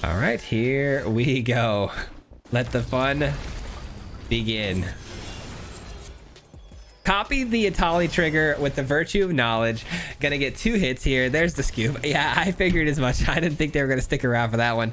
All right, here we go. Let the fun begin. Copy the Atali trigger with the Virtue of Knowledge. Gonna get 2 hits here. There's the scoop. Yeah, I figured as much. I didn't think they were gonna stick around for that one.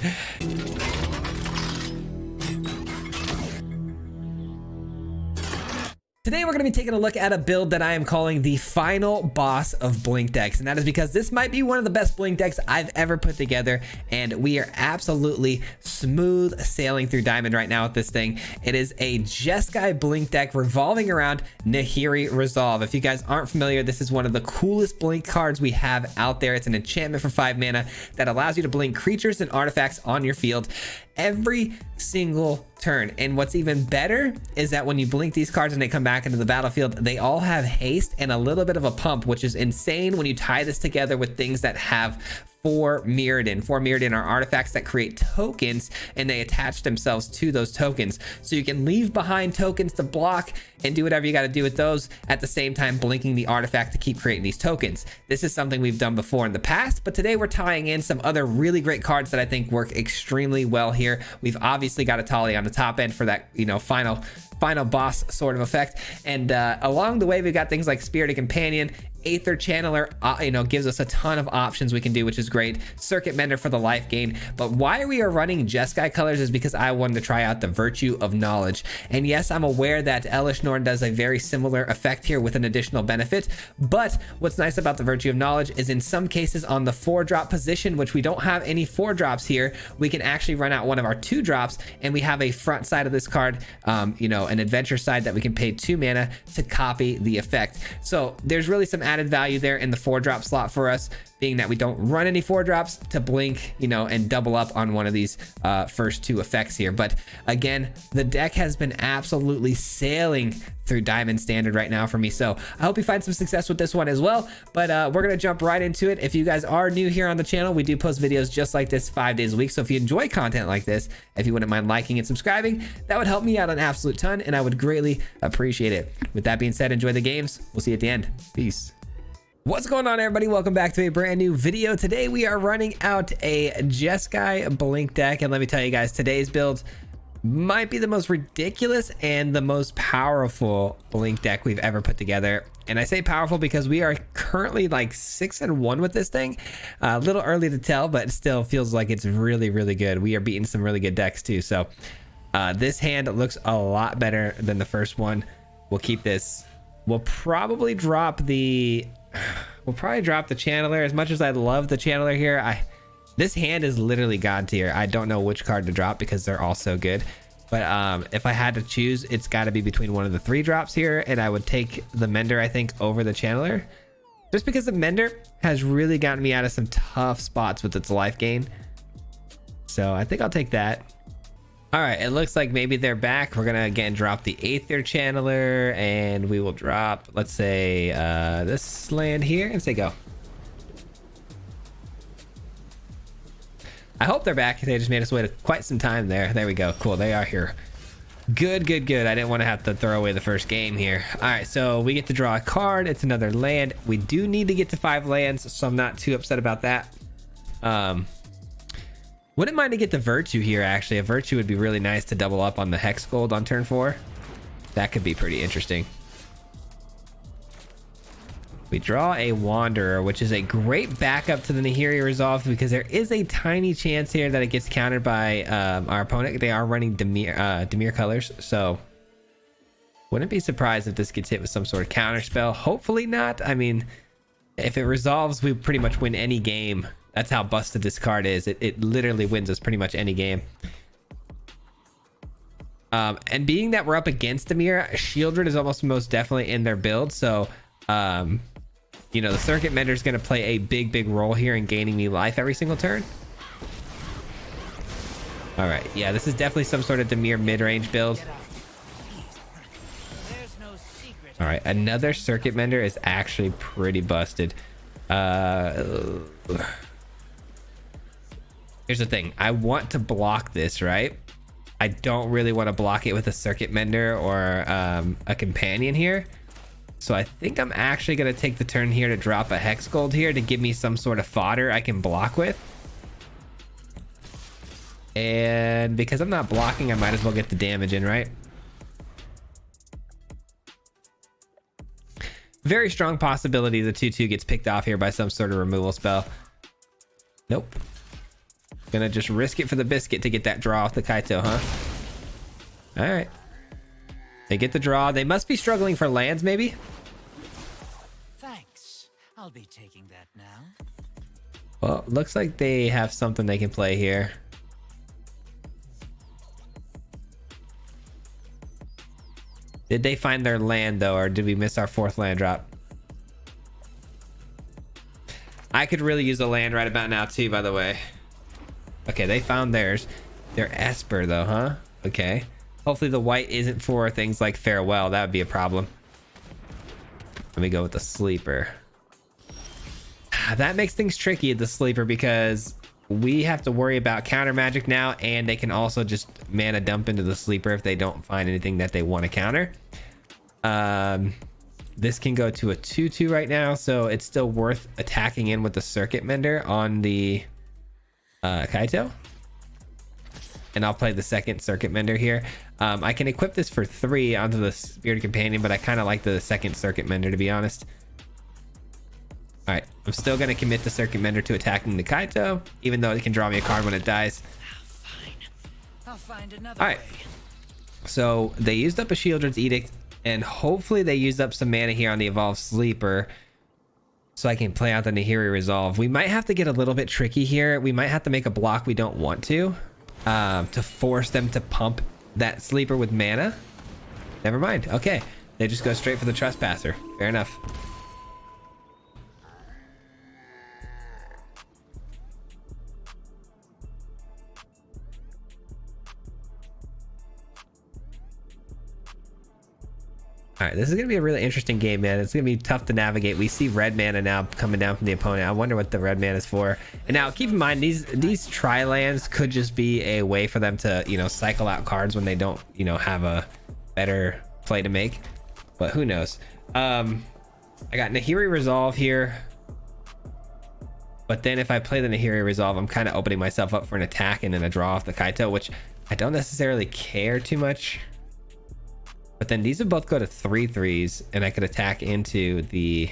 Today we're going to be taking a look at a build that I am calling the final boss of Blink decks, and that is because this might be one of the best Blink decks I've ever put together, and we are absolutely smooth sailing through Diamond right now with this thing. It is a Jeskai Blink deck revolving around Nahiri Resolve. If you guys aren't familiar, this is one of the coolest Blink cards we have out there. It's an enchantment for 5 mana that allows you to blink creatures and artifacts on your field every single turn. And what's even better is that when you blink these cards and they come back into the battlefield, they all have haste and a little bit of a pump, which is insane when you tie this together with things that have 4 Mirrodin. 4 Mirrodin are artifacts that create tokens, and they attach themselves to those tokens. So you can leave behind tokens to block and do whatever you got to do with those, at the same time blinking the artifact to keep creating these tokens. This is something we've done before in the past, but today we're tying in some other really great cards that I think work extremely well here. We've obviously got Atali on the top end for that, you know, final boss sort of effect, and along the way we've got things like Spirited Companion. Aether Channeler, gives us a ton of options we can do, which is great. Circuit Mender for the life gain. But why we are running Jeskai colors is because I wanted to try out the Virtue of Knowledge. And yes, I'm aware that Elish Norn does a very similar effect here with an additional benefit. But what's nice about the Virtue of Knowledge is in some cases on the 4-drop position, which we don't have any 4-drops here, we can actually run out one of our 2-drops, and we have a front side of this card, an adventure side that we can pay 2 mana to copy the effect. So there's really some added value there in the 4-drop slot for us, being that we don't run any 4-drops to blink, and double up on one of these first 2 effects here. But again, the deck has been absolutely sailing through Diamond Standard right now for me, so I hope you find some success with this one as well. But we're gonna jump right into it. If you guys are new here on the channel, we do post videos just like this 5 days a week, so if you enjoy content like this, if you wouldn't mind liking and subscribing, that would help me out an absolute ton, and I would greatly appreciate it. With that being said, enjoy the games. We'll see you at the end. Peace. What's going on, everybody? Welcome back to a brand new video. Today we are running out a Jeskai Blink deck, and let me tell you guys, today's build might be the most ridiculous and the most powerful Blink deck we've ever put together. And I say powerful because we are currently like 6-1 with this thing. A little early to tell, but it still feels like it's really, really good. We are beating some really good decks too. So this hand looks a lot better than the first one. We'll keep this. We'll probably drop the Channeler. As much as I love the Channeler here, this hand is literally god tier. I don't know which card to drop because they're all so good. But if I had to choose, it's got to be between one of the 3-drops here, and I would take the Mender, I think, over the Channeler, just because the Mender has really gotten me out of some tough spots with its life gain. So I think I'll take that. All right, it looks like maybe they're back. We're gonna again drop the Aether Channeler, and we will drop, let's say, this land here, and say go. I hope they're back. They just made us wait quite some time there. There we go. Cool, they are here. Good, good, good. I didn't want to have to throw away the first game here. All right, so we get to draw a card. It's another land. We do need to get to 5 lands, so I'm not too upset about that. Wouldn't mind to get the Virtue here, actually. A Virtue would be really nice to double up on the Hex Gold on turn 4. That could be pretty interesting. We draw a Wanderer, which is a great backup to the Nahiri Resolve, because there is a tiny chance here that it gets countered by our opponent. They are running Dimir colors, so wouldn't be surprised if this gets hit with some sort of counter spell. Hopefully not. I mean, if it resolves, we pretty much win any game. That's how busted this card is. It literally wins us pretty much any game. And being that we're up against Dimir, Shieldred is almost most definitely in their build. So, the Circuit Mender is going to play a big role here in gaining me life every single turn. All right. Yeah, this is definitely some sort of Dimir mid-range build. All right. Another Circuit Mender is actually pretty busted. Here's the thing. I want to block this, right? I don't really want to block it with a Circuit Mender or a Companion here. So I think I'm actually going to take the turn here to drop a Hex Gold here to give me some sort of fodder I can block with. And because I'm not blocking, I might as well get the damage in, right? Very strong possibility the 2/2 gets picked off here by some sort of removal spell. Nope. Gonna just risk it for the biscuit to get that draw off the Kaito, huh? All right. They get the draw. They must be struggling for lands, maybe? Thanks. I'll be taking that now. Well, looks like they have something they can play here. Did they find their land, though, or did we miss our 4th land drop? I could really use a land right about now, too, by the way. Okay, they found theirs. They're Esper, though, huh? Okay. Hopefully the white isn't for things like Farewell. That would be a problem. Let me go with the Sleeper. That makes things tricky at the Sleeper because we have to worry about counter magic now, and they can also just mana dump into the Sleeper if they don't find anything that they want to counter. This can go to a 2/2 right now, so it's still worth attacking in with the Circuit Mender on the Kaito. And I'll play the second Circuit Mender here. I can equip this for 3 onto the Spirited Companion, but I kind of like the second Circuit Mender, to be honest. All right, I'm still going to commit the Circuit Mender to attacking the Kaito, even though it can draw me a card when it dies. I'll find another All right, way. so they used up a Shieldred's Edict, and hopefully they used up some mana here on the Evolved Sleeper, so I can play out the Nahiri Resolve. We might have to get a little bit tricky here. We might have to make a block we don't want to force them to pump that Sleeper with mana. Never mind. Okay, they just go straight for the Trespasser. Fair enough. All right, this is going to be a really interesting game, man. It's going to be tough to navigate. We see red mana now coming down from the opponent. I wonder what the red mana is for. And now keep in mind, these tri-lands could just be a way for them to, you know, cycle out cards when they don't, you know, have a better play to make. But who knows? I got Nahiri Resolve here. But then if I play the Nahiri Resolve, I'm kind of opening myself up for an attack and then a draw off the Kaito, which I don't necessarily care too much. But then these would both go to 3/3s, and I could attack into the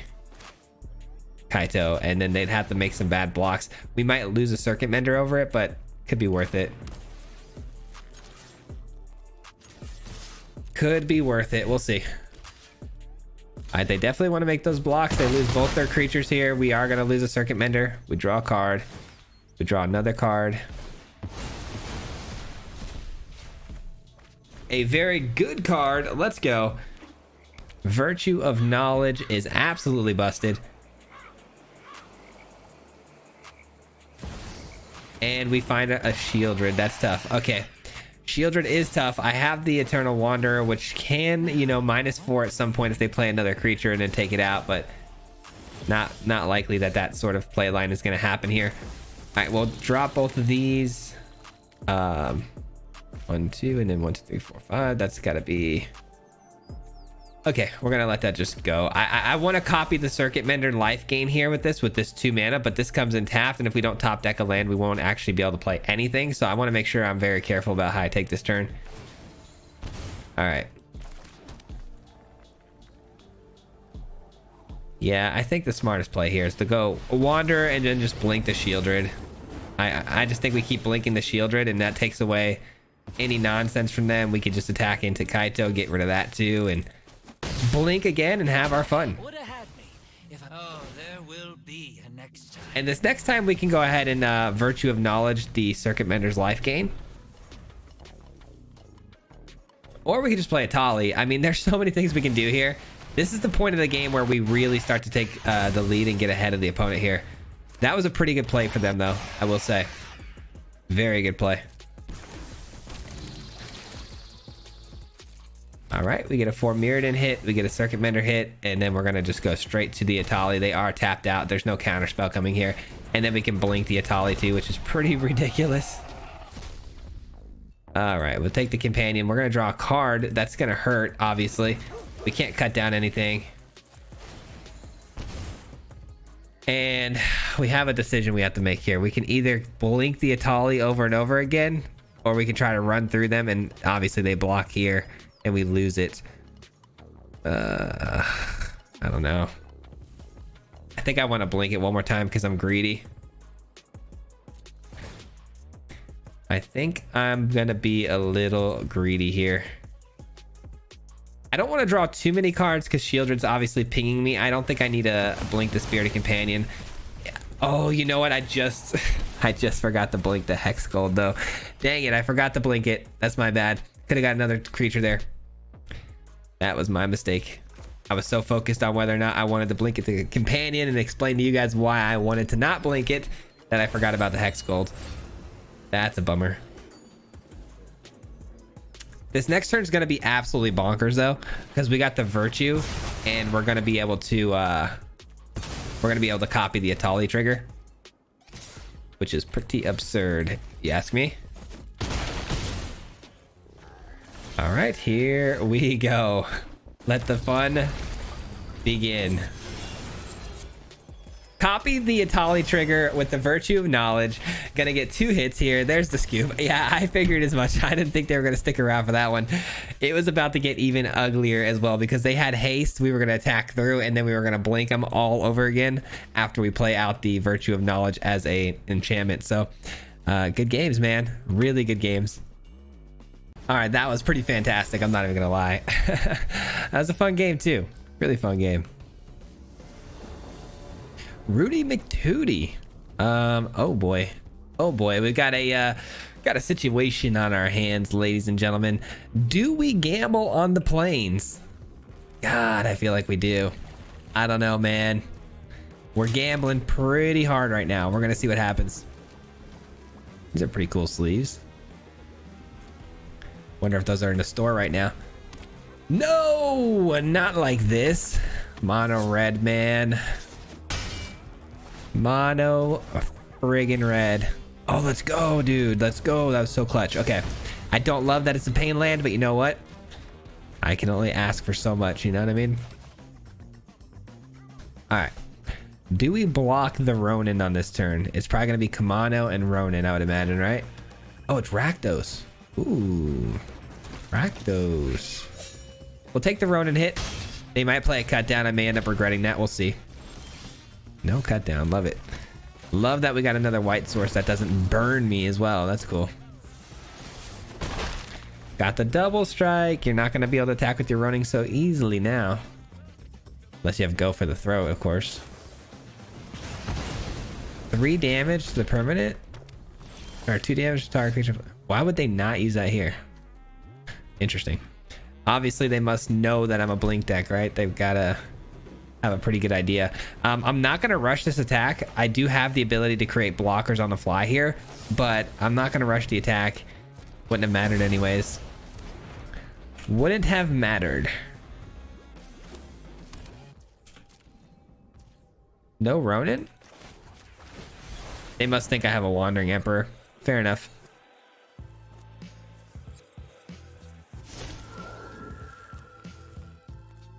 Kaito, and then they'd have to make some bad blocks. We might lose a Circuit Mender over it, but could be worth it. Could be worth it. We'll see. All right, they definitely want to make those blocks. They lose both their creatures here. We are going to lose a Circuit Mender. We draw a card. We draw another card. A very good card. Let's go. Virtue of Knowledge is absolutely busted. And we find a Shieldred. That's tough. Okay. Shieldred is tough. I have the Eternal Wanderer, which can, you know, -4 at some point if they play another creature and then take it out, but not likely that that sort of play line is going to happen here. All right, we'll drop both of these. 1, 2, and then 1, 2, 3, 4, 5. That's got to be... Okay, we're going to let that just go. I want to copy the Circuit Mender life gain here with this 2 mana, but this comes in tapped, and if we don't top deck a land, we won't actually be able to play anything. So I want to make sure I'm very careful about how I take this turn. All right. Yeah, I think the smartest play here is to go Wanderer and then just blink the Shieldred. I just think we keep blinking the Shieldred, and that takes away any nonsense from them. We could just attack into Kaito, get rid of that too, and blink again and have our fun. Oh, there will be a next time. And this next time we can go ahead and Virtue of Knowledge the Circuit Mender's life gain. Or we could just play a Tali. I mean, there's so many things we can do here. This is the point of the game where we really start to take the lead and get ahead of the opponent here. That was a pretty good play for them, though, I will say. Very good play. All right, we get a 4 Mirrodin hit, we get a Circuit Mender hit, and then we're going to just go straight to the Atali. They are tapped out. There's no counter spell coming here. And then we can blink the Atali too, which is pretty ridiculous. All right, we'll take the Companion. We're going to draw a card. That's going to hurt, obviously. We can't cut down anything. And we have a decision we have to make here. We can either blink the Atali over and over again, or we can try to run through them, and obviously they block here and we lose it. I don't know. I think I want to blink it one more time because I'm greedy. I think I'm gonna be a little greedy here. I don't want to draw too many cards because Shieldred's obviously pinging me. I don't think I need to blink the Spirited Companion. Oh, you know what? I just forgot to blink the Hex Gold though. Dang it, I forgot to blink it. That's my bad. Could have got another creature there. That was my mistake. I was so focused on whether or not I wanted to blink it to the Companion and explain to you guys why I wanted to not blink it that I forgot about the Hex Gold. That's a bummer. This next turn is going to be absolutely bonkers though, because we got the Virtue and we're going to be able to copy the Atali trigger, which is pretty absurd, you ask me. All right, here we go. Let the fun begin. Copy the Atali trigger with the Virtue of Knowledge. Gonna get 2 hits here. There's the scoop. Yeah, I figured as much. I didn't think they were gonna stick around for that one. It was about to get even uglier as well because they had haste. We were gonna attack through and then we were gonna blink them all over again after we play out the Virtue of Knowledge as a enchantment. So good games, man. Really good games. All right, that was pretty fantastic. I'm not even gonna lie. That was a fun game too. Really fun game. Rudy McTootie. Oh boy, we got a situation on our hands, ladies and gentlemen. Do we gamble on the plains? God, I feel like we do. I don't know, man. We're gambling pretty hard right now. We're gonna see what happens. These are pretty cool sleeves. Wonder if those are in the store right now. No, not like this. Mono red, man. Mono friggin' red. Oh, let's go, dude. Let's go. That was so clutch. Okay. I don't love that it's a pain land, but you know what? I can only ask for so much. You know what I mean? All right. Do we block the Ronin on this turn? It's probably going to be Kamano and Ronin, I would imagine, right? Oh, it's Rakdos. Ooh. Rakdos. We'll take the Ronin hit. They might play a cut down. I may end up regretting that. We'll see. No cut down. Love it. Love that we got another white source that doesn't burn me as well. That's cool. Got the double strike. You're not going to be able to attack with your Ronin so easily now. Unless you have go for the throw, of course. 3 damage to the permanent? Or 2 damage to target creature. Why would they not use that here? Interesting. Obviously, they must know that I'm a blink deck, right? They've got to have a pretty good idea. I'm not going to rush this attack. I do have the ability to create blockers on the fly here, but I'm not going to rush the attack. Wouldn't have mattered anyways. Wouldn't have mattered. No Ronin? They must think I have a Wandering Emperor. Fair enough.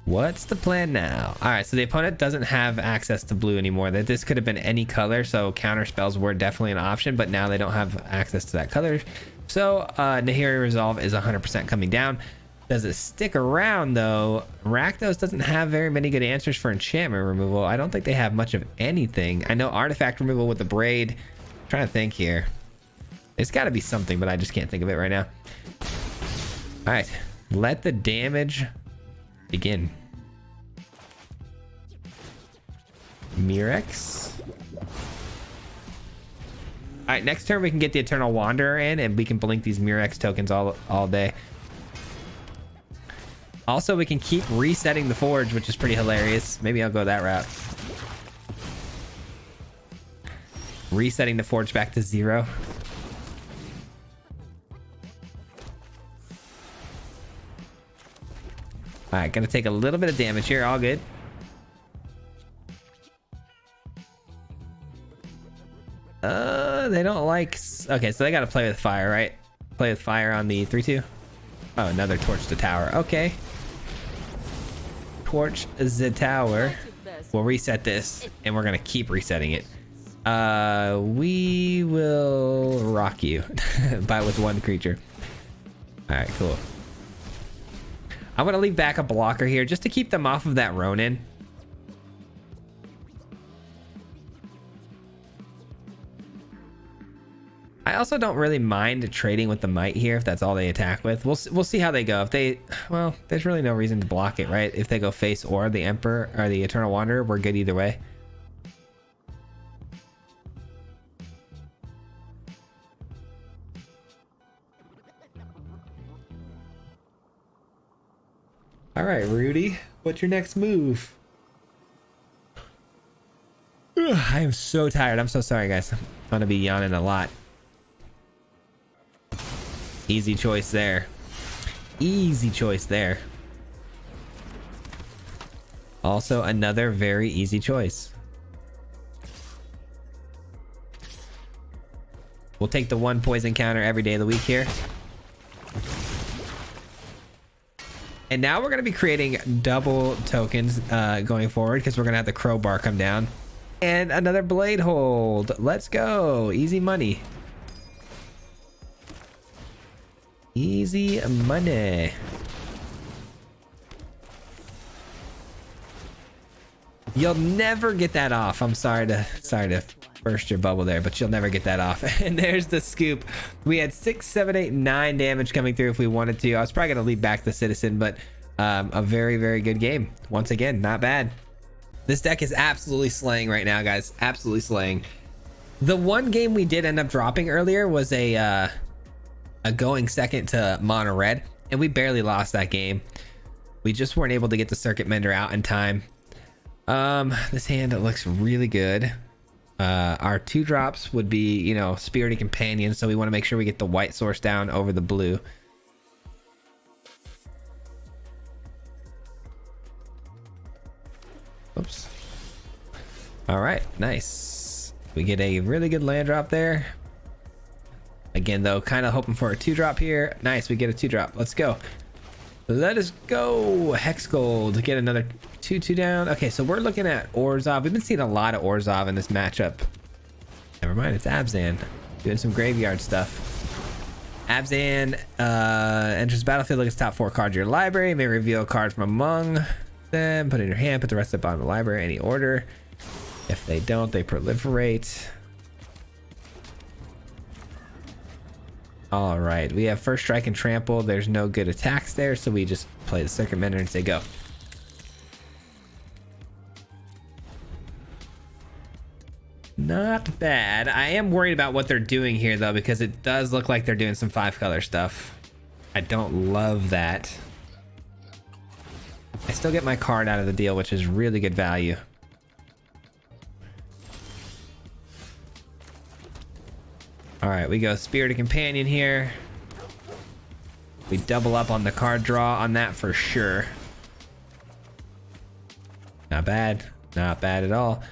What's the plan now? All right, so the opponent doesn't have access to blue anymore. That this could have been any color, so counter spells were definitely an option, but now they don't have access to that color. So Nahiri Resolve is 100% coming down. Does it stick around though? Rakdos doesn't have very many good answers for enchantment removal. I don't think they have much of anything. I know artifact removal with the braid. I'm trying to think here. It's got to be something, but I just can't think of it right now. All right, let the damage begin. Mirex. All right, next turn we can get the Eternal Wanderer in and we can blink these Mirex tokens all day. Also, we can keep resetting the Forge, which is pretty hilarious. Maybe I'll go that route. Resetting the Forge back to 0. All right, gonna take a little bit of damage here. All good. They don't like... Okay, so they gotta play with fire, right? Play with fire on the 3/2. Oh, another torch the tower. Okay. Torch the tower. We'll reset this, and we're gonna keep resetting it. We will rock you by with one creature. All right, cool. I'm gonna leave back a blocker here just to keep them off of that Ronin. I also don't really mind trading with the Might here if that's all they attack with. We'll see how they go. If they, well, there's really no reason to block it, right? If they go face or the Emperor or the Eternal Wanderer, we're good either way. All right, Rudy, what's your next move? Ugh, I am so tired. I'm so sorry, guys. I'm gonna be yawning a lot. Easy choice there. Easy choice there. Also, another very easy choice. We'll take the one poison counter every day of the week here. And now we're going to be creating double tokens going forward because we're going to have the crowbar come down. And another blade hold. Let's go. Easy money. Easy money. You'll never get that off. I'm sorry to burst your bubble there, but you'll never get that off. And there's the scoop. We had 6, 7, 8, 9 damage coming through if we wanted to. I was probably gonna leave back the Citizen, but a very, very good game. Once again, not bad. This deck is absolutely slaying right now, guys. Absolutely slaying. The one game we did end up dropping earlier was a going second to mono red, and we barely lost that game. We just weren't able to get the Circuit Mender out in time. This hand, it looks really good. Our 2-drops would be, you know, Spirited Companion, so we want to make sure we get the white source down over the blue. Oops. All right, nice. We get a really good land drop there. Again, though, kind of hoping for a 2-drop here. Nice, we get a 2-drop. Let's go. Let us go. Hex Gold. Get another 2/2 down. Okay, so we're looking at Orzhov. We've been seeing a lot of Orzhov in this matchup. Never mind, it's Abzan. Doing some graveyard stuff. Abzan enters battlefield. Look at top 4 cards of your library. May reveal a card from among them. Put it in your hand. Put the rest at the bottom of the library. Any order. If they don't, they proliferate. All right, we have first strike and trample. There's no good attacks there, so we just play the Circuit Mender and say go. Not bad. I am worried about what they're doing here, though, because it does look like they're doing some 5-color stuff. I don't love that. I still get my card out of the deal, which is really good value. All right, we go Spirited Companion here. We double up on the card draw on that for sure. Not bad. Not bad at all.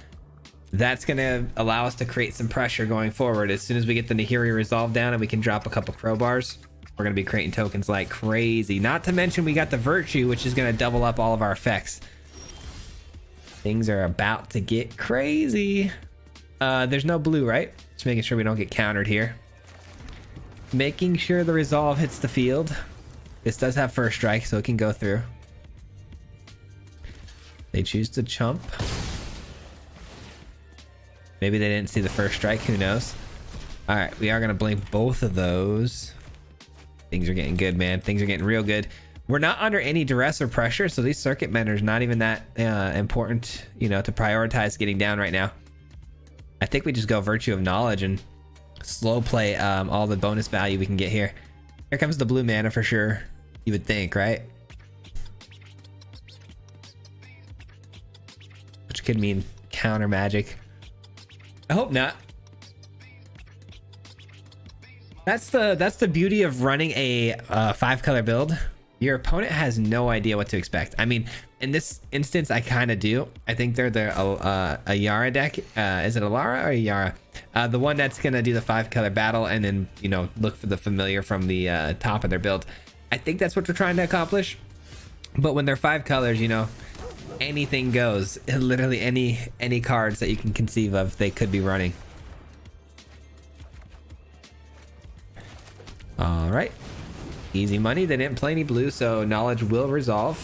That's going to allow us to create some pressure going forward. As soon as we get the Nahiri Resolve down and we can drop a couple crowbars, we're going to be creating tokens like crazy. Not to mention we got the Virtue, which is going to double up all of our effects. Things are about to get crazy. There's no blue, right? Just making sure we don't get countered here. Making sure the Resolve hits the field. This does have first strike, so it can go through. They choose to chump. Maybe they didn't see the first strike, who knows? All right, we are gonna blink both of those. Things are getting good, man. Things are getting real good. We're not under any duress or pressure, so these Circuit Menders not even that important, you know, to prioritize getting down right now. I think we just go Virtue of Knowledge and slow play all the bonus value we can get here. Here comes the blue mana for sure, you would think, right? Which could mean counter magic. I hope not. That's the beauty of running a 5-color build. Your opponent has no idea what to expect. I mean, in this instance, I kind of do. I think they're a Yara deck. Is it a Lara or a Yara? The one that's gonna do the 5-color battle and then, you know, look for the familiar from the top of their build. I think that's what they're trying to accomplish. But when they're 5 colors, you know, anything goes. Literally any cards that you can conceive of, they could be running. All right. Easy money. They didn't play any blue, so knowledge will resolve.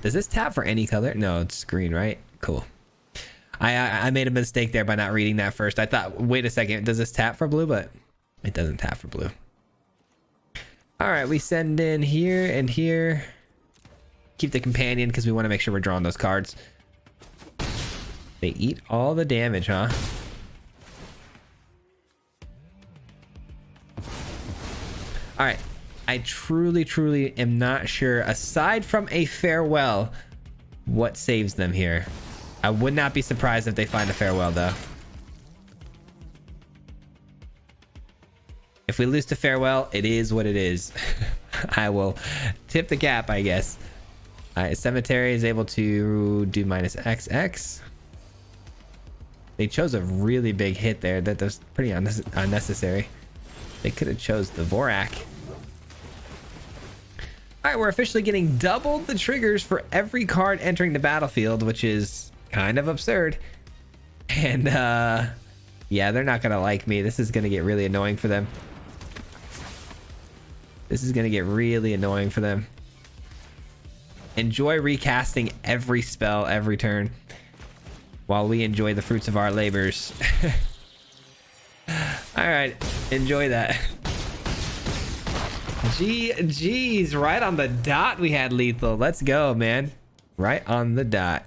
Does this tap for any color? No, it's green, right? Cool. I made a mistake there by not reading that first. I thought, wait a second, does this tap for blue? But it doesn't tap for blue. All right, we send in here and here. Keep the companion because we want to make sure we're drawing those cards. They eat all the damage, huh? All right. I truly am not sure, aside from a farewell, what saves them here. I would not be surprised if they find a farewell, though. If we lose to farewell, it is what it is. I will tip the cap, I guess. All right, cemetery is able to do minus XX. They chose a really big hit there. That's pretty unnecessary. They could have chose the Vorak. All right, we're officially getting double the triggers for every card entering the battlefield, which is kind of absurd. And yeah, they're not gonna like me. This is gonna get really annoying for them. This is gonna get really annoying for them. Enjoy recasting every spell every turn while we enjoy the fruits of our labors. All right, enjoy that. Geez, right on the dot we had lethal. Let's go, man. Right on the dot.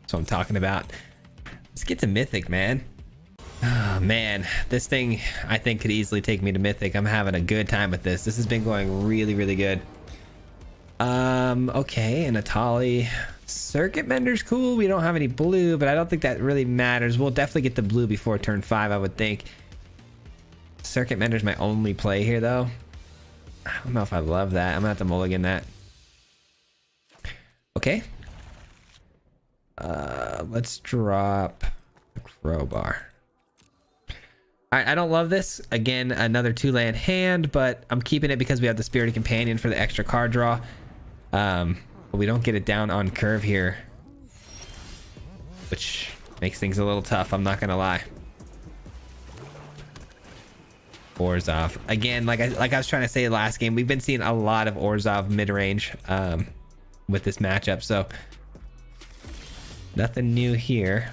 That's what I'm talking about. Let's get to mythic, man. Oh man, this thing I think could easily take me to mythic. I'm having a good time with this. This has been going really good. Okay, and Atali. Circuit Bender's cool. We don't have any blue, but I don't think that really matters. We'll definitely get the blue before turn 5, I would think. Circuit Bender's my only play here, though. I don't know if I love that. I'm gonna have to mulligan that. Okay. Let's drop the crowbar. Alright, I don't love this. Again, another 2-land hand, but I'm keeping it because we have the Spirited Companion for the extra card draw. But we don't get it down on curve here, which makes things a little tough, I'm not gonna lie. Orzhov. Again, like I was trying to say last game, we've been seeing a lot of Orzhov mid-range with this matchup, so nothing new here.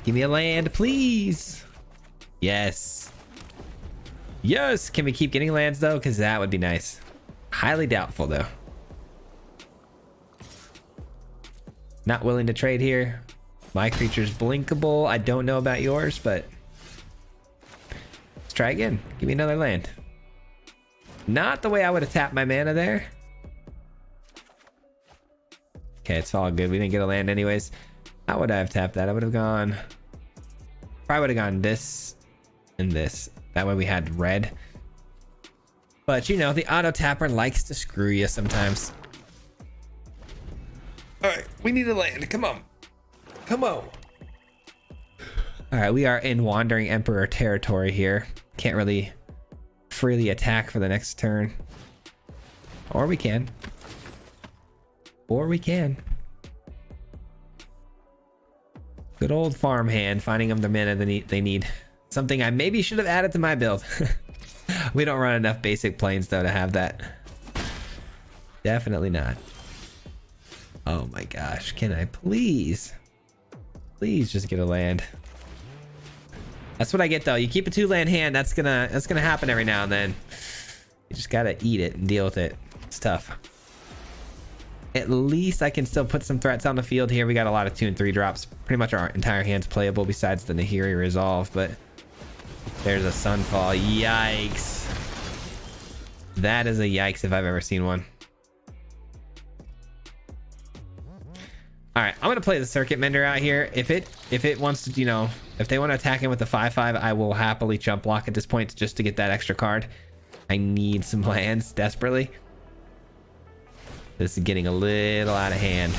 Give me a land, please. Yes. Yes. Can we keep getting lands, though? Because that would be nice. Highly doubtful, though. Not willing to trade here. My creature's blinkable. I don't know about yours, but let's try again. Give me another land. Not the way I would have tapped my mana there. Okay, it's all good. We didn't get a land anyways. How would I have tapped that? I would have gone... Probably would have gone this and this. That way we had red. But, you know, the auto tapper likes to screw you sometimes. All right, we need a land. Come on. Come on. All right, we are in Wandering Emperor territory here. Can't really freely attack for the next turn. Or we can. Or we can. Good old farmhand, finding them the mana they need. Something I maybe should have added to my build. We don't run enough basic planes, though, to have that. Definitely not. Oh my gosh, can I please just get a land? That's what I get, though. You keep a 2-land hand, that's gonna happen every now and then. You just gotta eat it and deal with it. It's tough. At least I can still put some threats on the field here. We got a lot of 2 and 3 drops. Pretty much our entire hand's playable besides the Nahiri Resolve, but there's a Sunfall. Yikes. That is a yikes if I've ever seen one. All right, I'm gonna play the Circuit Mender out here. If it wants to, you know, if they want to attack him with the 5/5, I will happily jump block at this point just to get that extra card. I need some lands desperately. This is getting a little out of hand.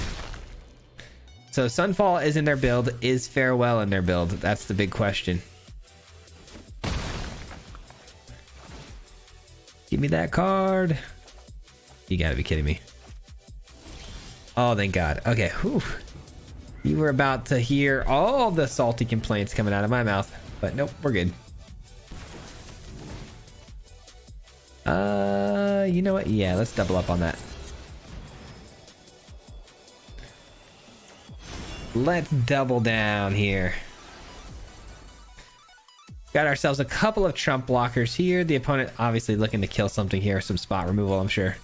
So Sunfall is in their build. Is Farewell in their build? That's the big question. Give me that card. You gotta be kidding me. Oh, thank God. Okay. Whew. You were about to hear all the salty complaints coming out of my mouth, but nope, we're good. You know what? Yeah, let's double up on that. Let's double down here. Got ourselves a couple of trump blockers here. The opponent obviously looking to kill something here. Some spot removal, I'm sure.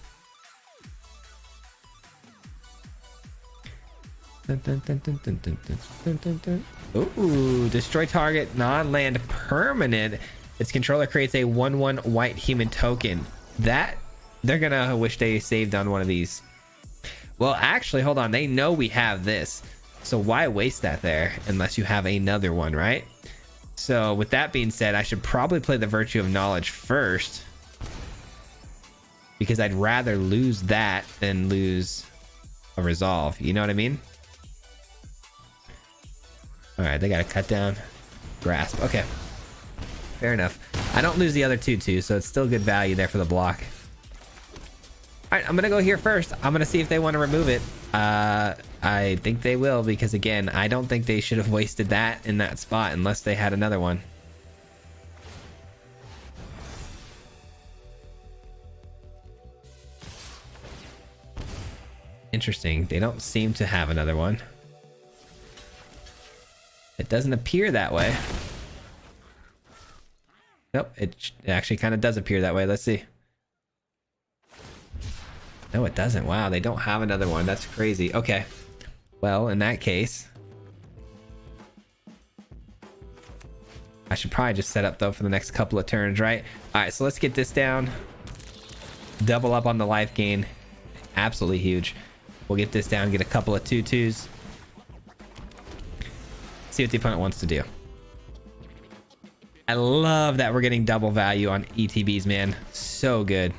Ooh, destroy target non-land permanent. Its controller creates a 1/1 white human token. That they're gonna wish they saved on one of these. Well, actually, hold on. They know we have this, so why waste that there unless you have another one, right? So with that being said, I should probably play the Virtue of Knowledge first, because I'd rather lose that than lose a Resolve. You know what I mean? All right, they got to cut down. Grasp. Okay. Fair enough. I don't lose the other two too, so it's still good value there for the block. All right, I'm going to go here first. I'm going to see if they want to remove it. I think they will, because again, I don't think they should have wasted that in that spot unless they had another one. Interesting. They don't seem to have another one. It doesn't appear that way. Nope, it actually kind of does appear that way. Let's see. No, it doesn't. Wow, they don't have another one. That's crazy. Okay. Well, in that case, I should probably just set up though for the next couple of turns, right? All right, so let's get this down. Double up on the life gain. Absolutely huge. We'll get this down, get a couple of 2/2s. See what the opponent wants to do. I love that we're getting double value on ETBs, man. So good.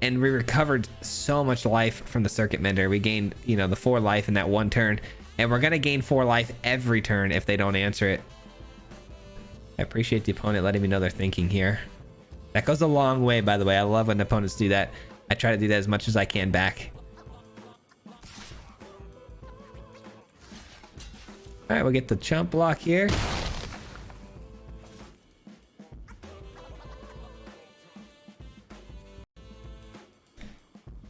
And we recovered so much life from the Circuit Mender. We gained, you know, the 4 life in that one turn. And we're going to gain 4 life every turn if they don't answer it. I appreciate the opponent letting me know they're thinking here. That goes a long way, by the way. I love when opponents do that. I try to do that as much as I can back. All right, we'll get the chump block here.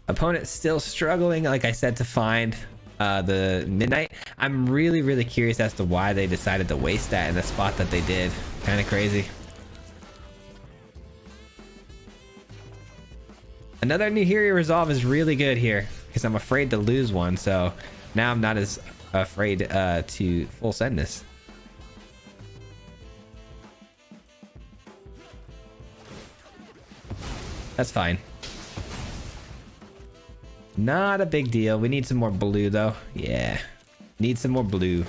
Opponent still struggling, like I said, to find the midnight. I'm really curious as to why they decided to waste that in the spot that they did. Kind of crazy. Another Nihiri Resolve is really good here because I'm afraid to lose one, so now I'm not as afraid to full send this. That's fine. Not a big deal. We need some more blue though. Yeah, need some more blue.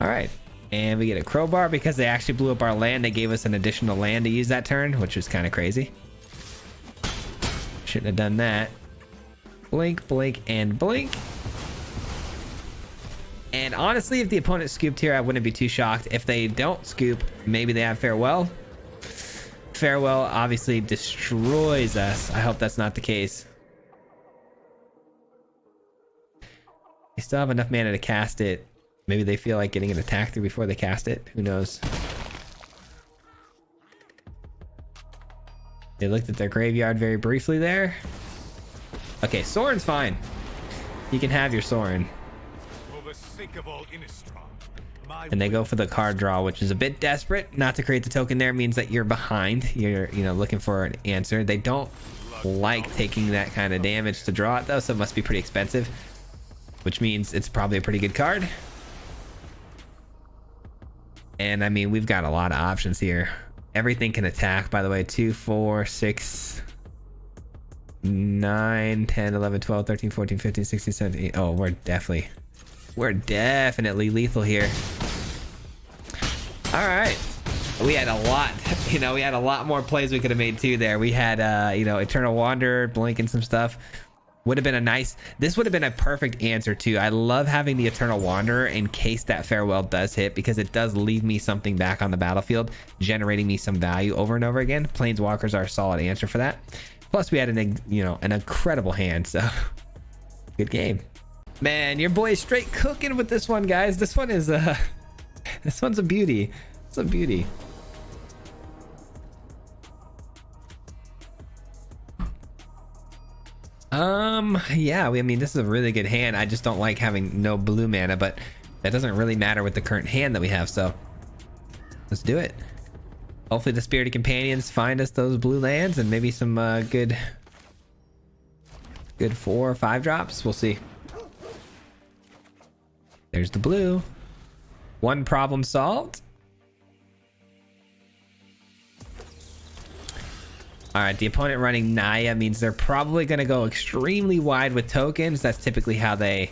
All right, and we get a crowbar because they actually blew up our land. They gave us an additional land to use that turn, which was kind of crazy. Shouldn't have done that. Blink, blink, and blink. And honestly, if the opponent scooped here, I wouldn't be too shocked. If they don't scoop, maybe they have Farewell. Farewell obviously destroys us. I hope that's not the case. They still have enough mana to cast it. Maybe they feel like getting an attack through before they cast it. Who knows? They looked at their graveyard very briefly there. Okay, Soren's fine. You can have your Soren. And they go for the card draw, which is a bit desperate. Not to create the token there means that you're behind. You're, you know, looking for an answer. They don't like taking that kind of damage to draw it though, so it must be pretty expensive. Which means it's probably a pretty good card. And I mean, we've got a lot of options here. Everything can attack, by the way. 2, 4, 6, 9, 10, 11, 12, 13, 14, 15, 16, 17. Oh, we're definitely lethal here. All right. We had a lot, you know, we had a lot more plays we could have made too there. We had, you know, Eternal Wanderer, Blink and some stuff. Would have been a nice, this would have been a perfect answer too. I love having the Eternal Wanderer in case that Farewell does hit, because it does leave me something back on the battlefield, generating me some value over and over again. Planeswalkers are a solid answer for that. Plus we had an, you know, an incredible hand, so good game. Man, your boy is straight cooking with this one, guys. This one is this one's a beauty. It's a beauty. Yeah, I mean, this is a really good hand. I just don't like having no blue mana, but that doesn't really matter with the current hand that we have, so let's do it. Hopefully the Spirited Companions find us those blue lands and maybe some good 4 or 5 drops. We'll see. There's the blue. One problem solved. All right, the opponent running Naya means they're probably going to go extremely wide with tokens. That's typically how they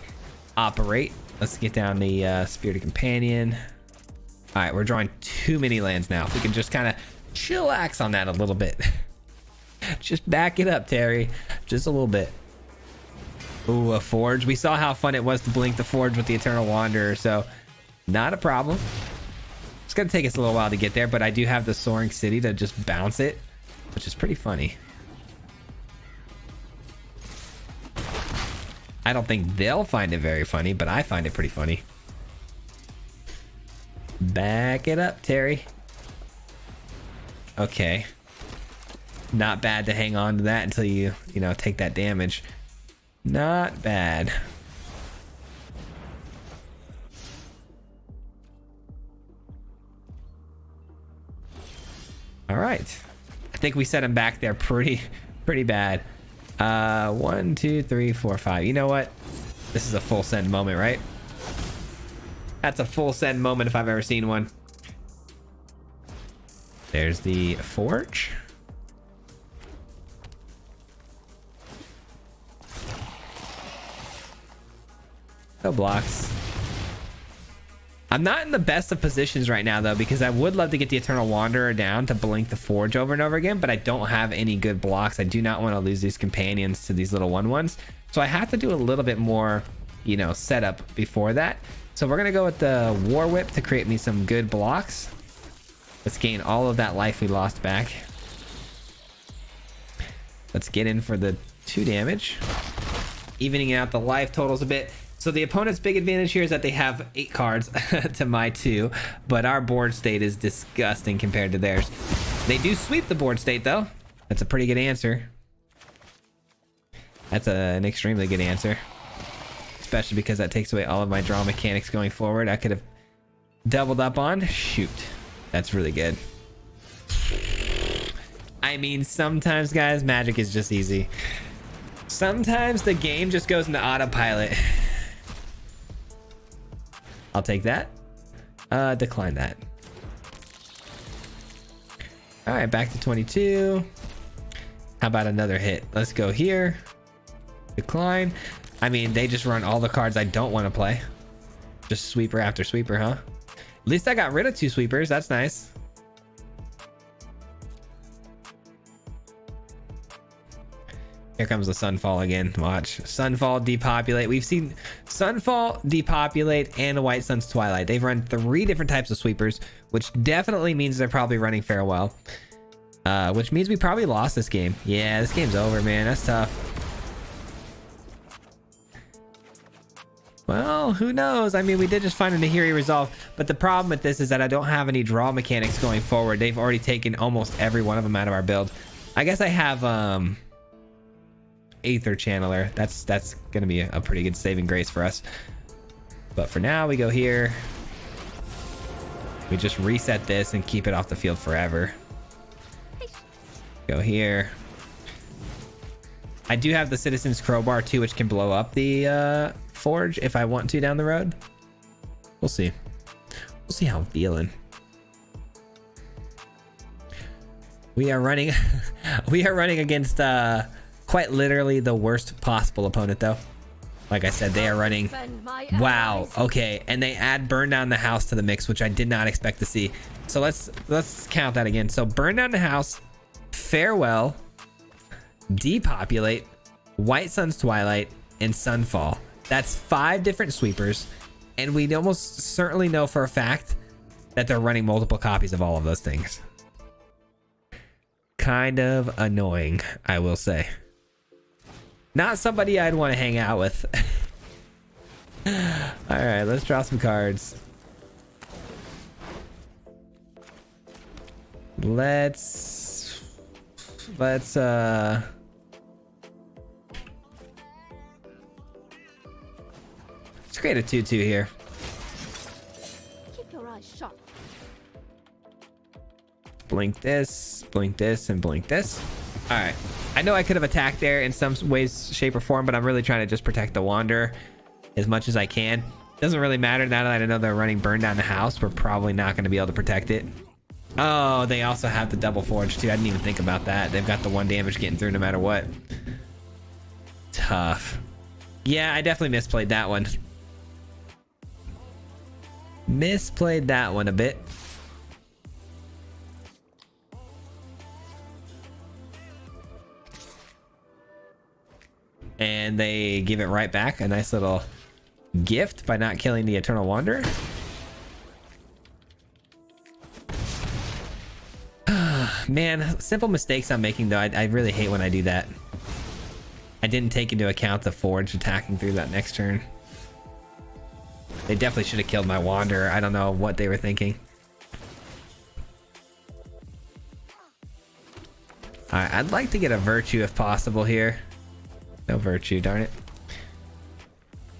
operate. Let's get down the Spirited Companion. All right, we're drawing too many lands now. If we can just kind of chillax on that a little bit. Just back it up, Terry. Just a little bit. Ooh, a Forge. We saw how fun it was to blink the Forge with the Eternal Wanderer, so not a problem. It's going to take us a little while to get there, but I do have the Soaring City to just bounce it, which is pretty funny. I don't think they'll find it very funny, but I find it pretty funny. Back it up, Terry. Okay. Not bad to hang on to that until you know, take that damage. Not bad. All right. I think we set him back there pretty bad. 1, 2, 3, 4, 5. You know what? This is a full send moment, right? That's a full send moment if I've ever seen one. There's the Forge. No blocks. I'm not in the best of positions right now though, because I would love to get the Eternal Wanderer down to blink the Forge over and over again, but I don't have any good blocks. I do not want to lose these companions to these little 1/1s, so I have to do a little bit more, you know, setup before that. So we're gonna go with the War Whip to create me some good blocks. Let's gain all of that life we lost back. Let's get in for the 2 damage, evening out the life totals a bit. So the opponent's big advantage here is that they have 8 cards to my 2, but our board state is disgusting compared to theirs. They do sweep the board state though. That's a pretty good answer. That's an extremely good answer. Especially because that takes away all of my draw mechanics going forward. I could have doubled up on. Shoot. That's really good. I mean, sometimes, guys, Magic is just easy. Sometimes the game just goes into autopilot. I'll take that. Decline that. All right, back to 22. How about another hit? Let's go here. Decline. I mean, they just run all the cards I don't want to play. Just sweeper after sweeper, huh? At least I got rid of 2 sweepers. That's nice. Here comes the Sunfall again. Watch. Sunfall depopulate. We've seen Sunfall depopulate and White Sun's Twilight. They've run 3 different types of sweepers, which definitely means they're probably running Farewell. Which means we probably lost this game. Yeah, this game's over, man. That's tough. Well, who knows? I mean, we did just find a Nahiri resolve, but the problem with this is that I don't have any draw mechanics going forward. They've already taken almost every one of them out of our build. I guess I have Aether Channeler. That's gonna be a pretty good saving grace for us. But for now, we go here. We just reset this and keep it off the field forever. Go here. I do have the Citizen's Crowbar too, which can blow up the Forge if I want to down the road. We'll see. We'll see how I'm feeling. We are running we are running against quite literally the worst possible opponent though. Like I said, they are running. Wow, okay, and they add Burn Down the House to the mix, which I did not expect to see. So let's count that again. So Burn Down the House, Farewell, Depopulate, White Sun's Twilight, and Sunfall. That's 5 different sweepers, and we almost certainly know for a fact that they're running multiple copies of all of those things. Kind of annoying, I will say. Not somebody I'd want to hang out with. All right, let's draw some cards. Let's create a 2/2 here. Keep your eyes sharp. Blink this, and blink this. All right. I know I could have attacked there in some ways, shape, or form, but I'm really trying to just protect the Wanderer as much as I can. Doesn't really matter now that I know they're running Burn Down the House. We're probably not going to be able to protect it. Oh, they also have the double forge too. I didn't even think about that. They've got the 1 damage getting through no matter what. Tough. Yeah, I definitely misplayed that one. Misplayed that one a bit. And they give it right back. A nice little gift by not killing the Eternal Wanderer. Man, simple mistakes I'm making though. I really hate when I do that. I didn't take into account the Forge attacking through that next turn. They definitely should have killed my Wanderer. I don't know what they were thinking. Alright, I'd like to get a Virtue if possible here. No Virtue, darn it.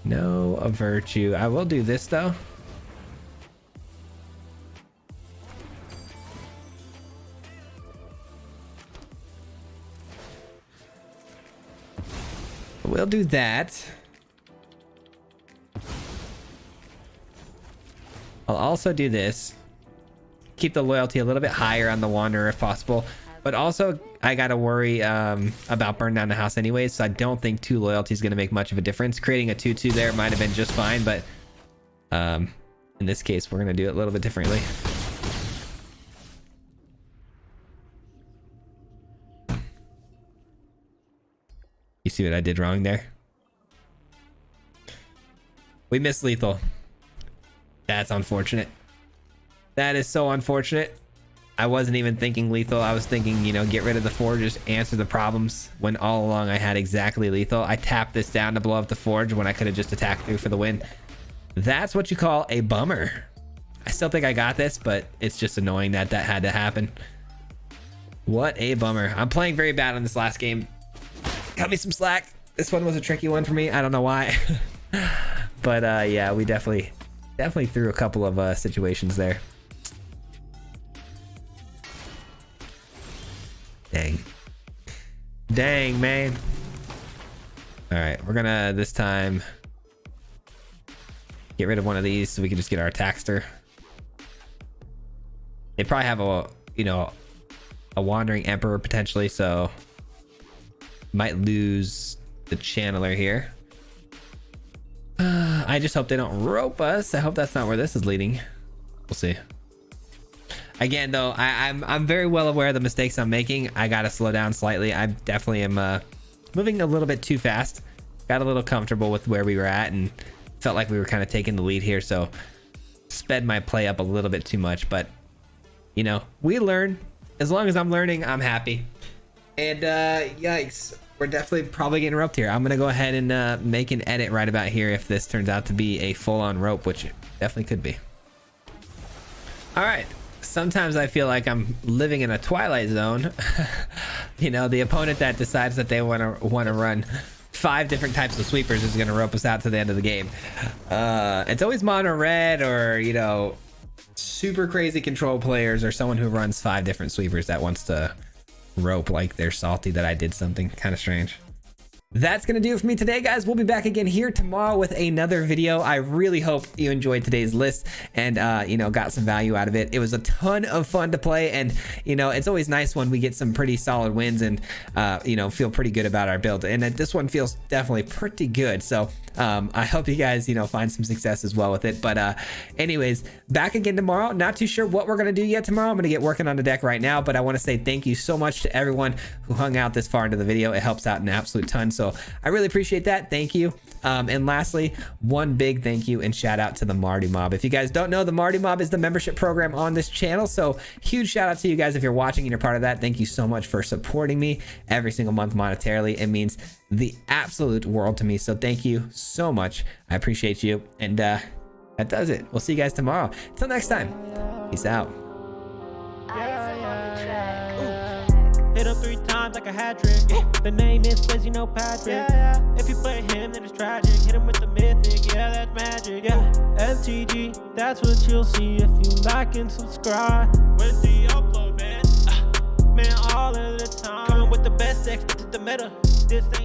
No a Virtue. I will do this though. We'll do that. I'll also do this. Keep the loyalty a little bit higher on the Wanderer if possible. But also, I gotta worry about Burn Down the House anyways, so I don't think 2 loyalty is gonna make much of a difference. Creating a 2/2 there might have been just fine, but in this case, we're gonna do it a little bit differently. You see what I did wrong there? We missed lethal. That's unfortunate. That is so unfortunate. I wasn't even thinking lethal. I was thinking, you know, get rid of the forge, just answer the problems, when all along I had exactly lethal. I tapped this down to blow up the forge when I could have just attacked through for the win. That's what you call a bummer. I still think I got this, but it's just annoying that that had to happen. What a bummer. I'm playing very bad on this last game. Cut me some slack. This one was a tricky one for me. I don't know why. But yeah, we definitely threw a couple of situations there. Dang, man. All right, we're gonna this time get rid of one of these so we can just get our Taxter. They probably have a, you know, a Wandering Emperor potentially, so might lose the Channeler here. I just hope they don't rope us. I hope that's not where this is leading. We'll see. Again, though, I'm very well aware of the mistakes I'm making. I gotta slow down slightly. I definitely am moving a little bit too fast. Got a little comfortable with where we were at and felt like we were kind of taking the lead here, so sped my play up a little bit too much. But you know, we learn. As long as I'm learning, I'm happy. And yikes, we're definitely probably getting roped here. I'm gonna go ahead and make an edit right about here if this turns out to be a full-on rope, which it definitely could be. All right. Sometimes I feel like I'm living in a Twilight Zone. You know, the opponent that decides that they want to run 5 different types of sweepers is going to rope us out to the end of the game. It's always mono red or, you know, super crazy control players or someone who runs 5 different sweepers that wants to rope like they're salty that I did something kind of strange. That's gonna do it for me today, guys. We'll be back again here tomorrow with another video. I really hope you enjoyed today's list and you know, got some value out of it. It was a ton of fun to play, and you know, it's always nice when we get some pretty solid wins and you know, feel pretty good about our build. And this one feels definitely pretty good. So I hope you guys, you know, find some success as well with it. But anyways, back again tomorrow. Not too sure what we're gonna do yet tomorrow. I'm gonna get working on the deck right now, but I want to say thank you so much to everyone who hung out this far into the video. It helps out an absolute ton. So So I really appreciate that. Thank you. And lastly, one big thank you and shout out to the Marty Mob. If you guys don't know, the Marty Mob is the membership program on this channel. So huge shout out to you guys if you're watching and you're part of that. Thank you so much for supporting me every single month monetarily. It means the absolute world to me. So thank you so much. I appreciate you. And that does it. We'll see you guys tomorrow. Until next time. Peace out. Hit him 3 times like a hat trick. The name is Swayze, no Patrick. If you play him, then it's tragic. Hit him with the mythic, yeah, that's magic. MTG, that's what you'll see if you like and subscribe. With the upload, man. Man, all of the time. Coming with the best decks, this is the meta. This ain't